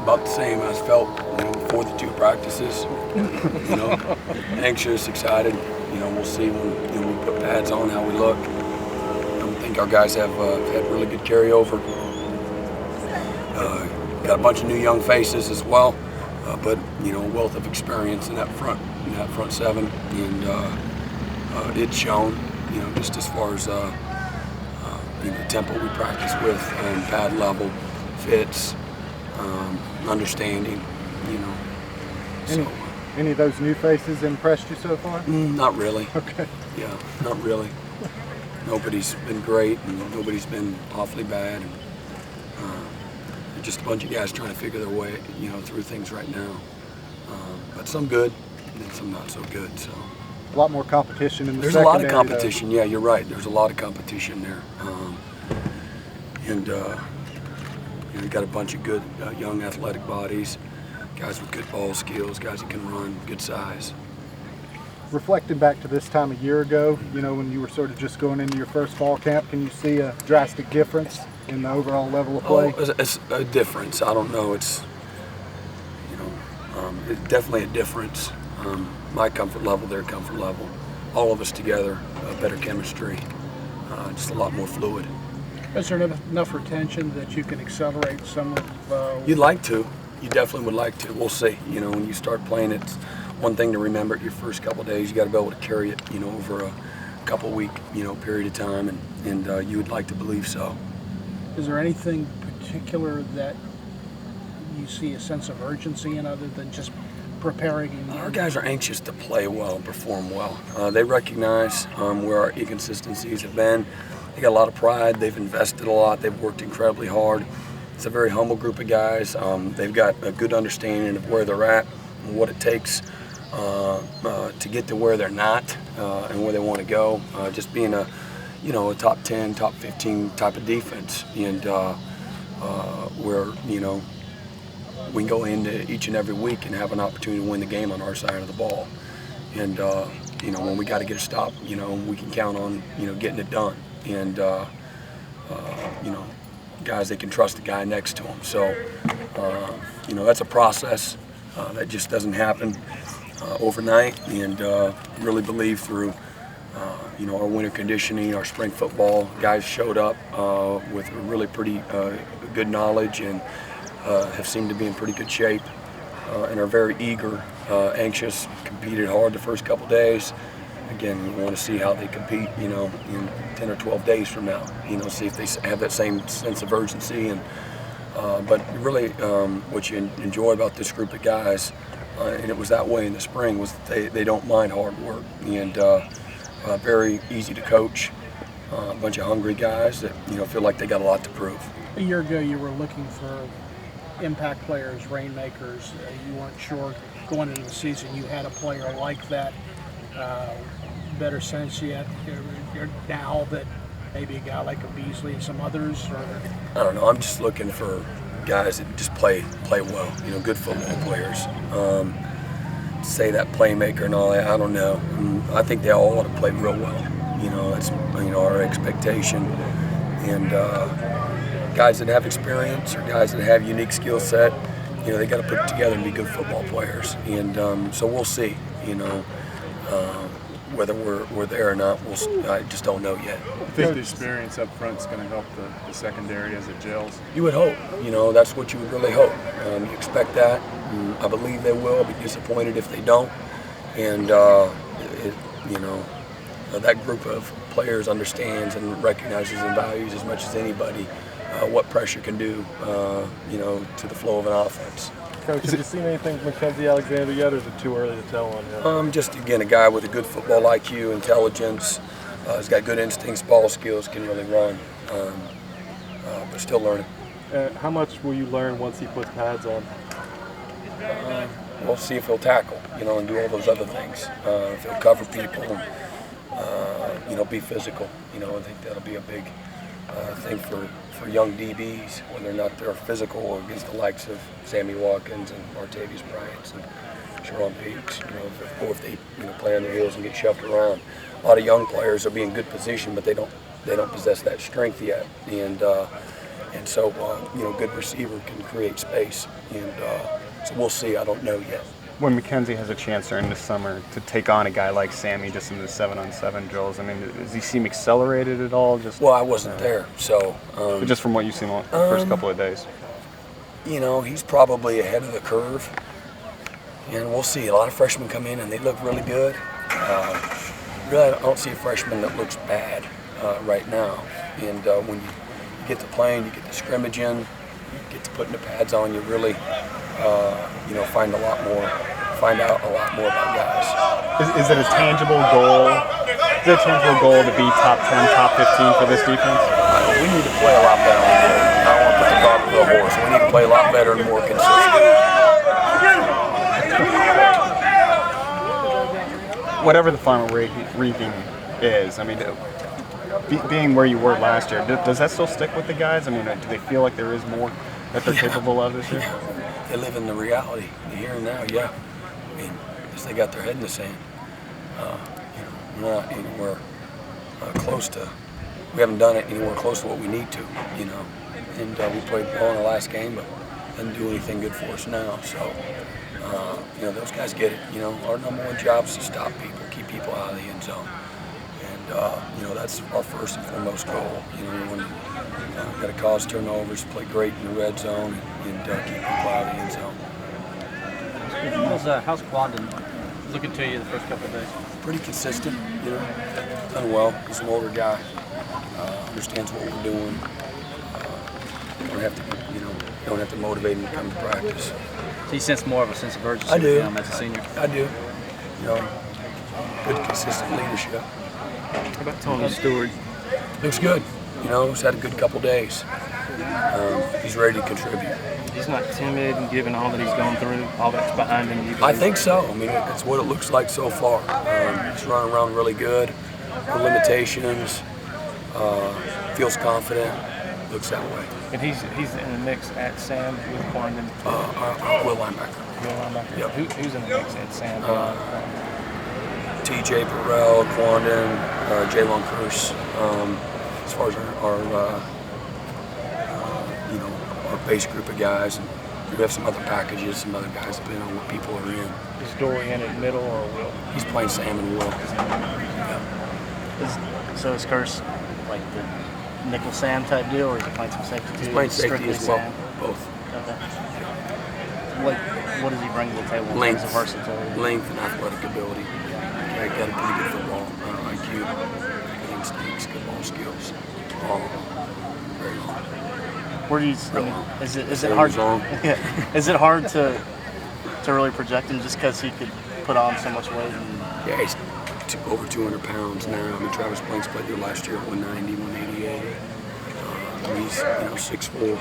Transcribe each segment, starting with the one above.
about the same as felt, before the 2 practices. Anxious, excited. We'll see when we put pads on how we look. I think our guys have had really good carryover. Got a bunch of new young faces as well, but a wealth of experience in that front 7, and it's shown. Just as far as the tempo we practice with, and pad level, fits, understanding. Any of those new faces impressed you so far? Not really. Okay. Yeah, not really. Nobody's been great, and nobody's been awfully bad. And, just a bunch of guys trying to figure their way, through things right now. But some good, and some not so good. So. A lot more competition in the There's secondary. A lot of competition. Though. Yeah, you're right. There's a lot of competition there, and you got a bunch of good young athletic bodies, guys with good ball skills, guys that can run, good size. Reflecting back to this time a year ago, when you were sort of just going into your first fall camp, can you see a drastic difference in the overall level of play? It's a difference. I don't know. It's it's definitely a difference. My comfort level, their comfort level, all of us together, better chemistry, just a lot more fluid. Is there enough retention that you can accelerate some of? You'd like to. You definitely would like to. We'll see. When you start playing, it's one thing to remember it your first couple of days. You got to be able to carry it, over a couple week, period of time, and you would like to believe so. Is there anything particular that you see a sense of urgency in other than just preparing? Our guys are anxious to play well and perform well. They recognize where our inconsistencies have been. They got a lot of pride. They've invested a lot. They've worked incredibly hard. It's a very humble group of guys. They've got a good understanding of where they're at and what it takes to get to where they're not and where they want to go. Just being a top 10, top 15 type of defense, and where we can go into each and every week and have an opportunity to win the game on our side of the ball. And when we got to get a stop, we can count on getting it done. And guys, they can trust the guy next to them. So that's a process that just doesn't happen overnight. And really believe through our winter conditioning, our spring football, guys showed up with really pretty good knowledge and have seemed to be in pretty good shape and are very eager, anxious, competed hard the first couple days. Again, we want to see how they compete, in 10 or 12 days from now, see if they have that same sense of urgency. And but really what you enjoy about this group of guys, and it was that way in the spring, was they don't mind hard work, and very easy to coach, a bunch of hungry guys that feel like they got a lot to prove. A year ago you were looking for impact players, rainmakers. You weren't sure going into the season you had a player like that. Better sense yet now that maybe a guy like a Beasley and some others? Or? I don't know. I'm just looking for guys that just play well, good football players. Say that playmaker and all that, I don't know. I think they all want to play real well. That's our expectation. And guys that have experience or guys that have unique skill set, they got to put it together and be good football players. And so we'll see. Whether we're there or not, I just don't know yet. I think the experience up front is going to help the secondary as it gels. You would hope. That's what you would really hope. You expect that. I believe they will. I'll be disappointed if they don't. And that group of players understands and recognizes and values as much as anybody what pressure can do, to the flow of an offense. Coach, have you seen anything from Mackenzie Alexander yet, or is it too early to tell on him? Just, again, a guy with a good football IQ, intelligence. He's got good instincts, ball skills, can really run, but still learning. How much will you learn once he puts pads on? We'll see if he'll tackle, and do all those other things. If he'll cover people, be physical. I think that'll be a big thing for young DBs, whether or not they're physical or against the likes of Sammy Watkins and Martavius Bryant and Sharon Peaks, or if they play on their heels and get shoved around. A lot of young players will be in good position, but they don't possess that strength yet. And And so, good receiver can create space. And so we'll see. I don't know yet. When McKenzie has a chance during the summer to take on a guy like Sammy just in the 7-on-7 drills, I mean, does he seem accelerated at all? Well, I wasn't there, so. Just from what you've seen the first couple of days. He's probably ahead of the curve, and we'll see. A lot of freshmen come in and they look really good. Really, I don't see a freshman that looks bad right now. And when you get to playing, you get to scrimmaging, you get to putting the pads on, you really, find out a lot more about guys. Is it a tangible goal? Is it a tangible goal to be top 10, top 15 for this defense? We need to play a lot better. I don't want to put the cart before the horse. We need to play a lot better and more consistent. Whatever the final ranking is, I mean, being where you were last year, does that still stick with the guys? I mean, do they feel like there is more that they're capable of this year? They live in the reality, the here and now, yeah. I mean, because they got their head in the sand. We're not anywhere close to, we haven't done it anywhere close to what we need to, And we played well in the last game, but didn't do anything good for us now. So, those guys get it. Our number one job is to stop people, keep people out of the end zone. And, that's our first and foremost goal. When got to cause turnovers, play great in the red zone, and keep people out of the end zone. How's Quandon looking to you the first couple of days? Pretty consistent, done well. He's an older guy, understands what we're doing. Don't have to motivate him to come to practice. So you sense more of a sense of urgency I do. with him as a senior? I do. Good consistent leadership. How about Tony Stewart? Looks good. He's had a good couple days. He's ready to contribute. He's not timid, and given all that he's gone through, all that's behind him. I think so. I mean, it's what it looks like so far. He's running around really good. No limitations. Feels confident. Looks that way. And he's in the mix at Sam with Quandon. Will linebacker. Yep. Who's in the mix at Sam? TJ Burrell, Quandon, Jalen Curse. As far as our base group of guys, and we have some other packages, some other guys depending on what people are in. Is Dorian at middle or Will? He's playing Sam and Will. So is Curse like the nickel Sam type deal, or is he playing some safety too? He's playing safety as well. Sam? Both. Okay. What does he bring to the table? Length. In terms of versatility? Length and athletic ability. Got a pretty good football IQ, instincts, good ball skills. All very long. Where do you? Is it hard? Is it hard to really project him just because he could put on so much weight? Yeah, he's over 200 pounds now. I mean, Travis Blanks played there last year at 190, 188. He's 6'4",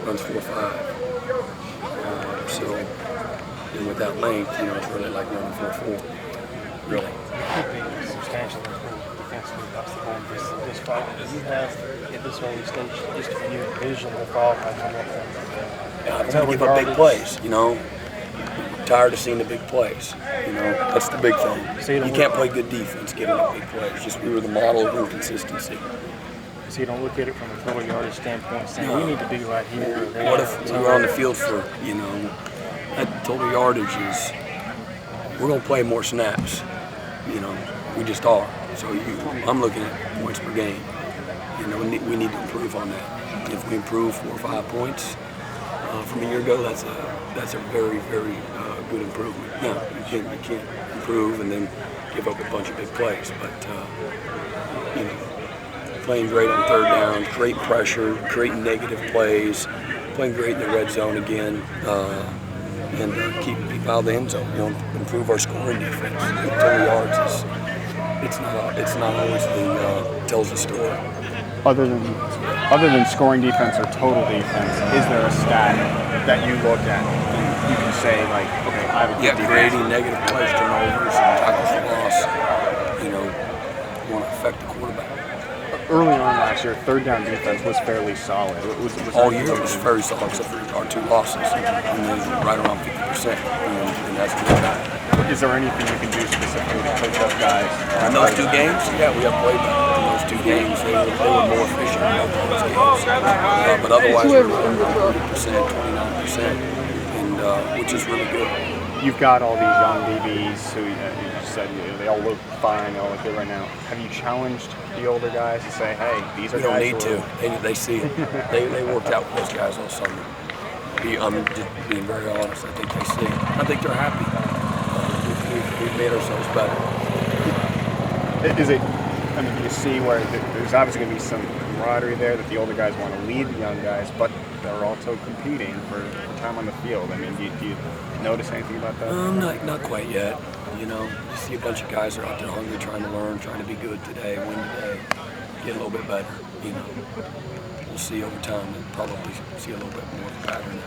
runs 4'5". So, and with that length, it's really like running 4'4". Really. It could be substantially improved defensively across the board this fight. Do you have, at this early stage, just a new vision of all kinds of I don't want to give up big plays, I'm tired of seeing the big plays. That's the big thing. You can't play good defense giving up big plays. Just we were the model of inconsistency. So you don't look at it from a total yardage standpoint, saying we need to be right here. What if we were on the field for, that total yardage is, we're going to play more snaps. We just are. So I'm looking at points per game. We need to improve on that. If we improve 4 or 5 points from a year ago, that's a very, very good improvement. Now, you can't improve and then give up a bunch of big plays, but playing great on third down, creating pressure, creating negative plays, playing great in the red zone again, and keeping people out of the end zone. Improve our scoring defense. Total yards it's not always tells the story. Other than scoring defense or total defense, is there a stat that you look at and you can say like, okay, I have a good defense? Creating negative plays, turnovers, tackles for loss. Want to affect the quarterback. Early on last year, third down defense was fairly solid. All year it was very solid, except for our 2 losses, and then right around 50%. And that's good. Is there anything you can do specifically to coach up guys? In those 2 games, yeah, we have played better in those those 2 games, they were more efficient in both those games. But otherwise, we were 100%, 29%, and which is really good. You've got all these young DBs who you said they all look fine, they all look good right now. Have you challenged the older guys to say, hey, these are You don't guys need who to. They see it. They worked out with those guys all summer. I'm just being very honest. I think they see it. I think they're happy. We've made ourselves better. Is it, I mean, do you see where there's obviously going to be some camaraderie there that the older guys want to lead the young guys, but they're also competing for time on the field. I mean, do you notice anything about that? Not quite yet. You know, you see a bunch of guys are out there hungry, trying to learn, trying to be good today, win today, get a little bit better. You know, we'll see over time. We'll probably see a little bit more of a pattern.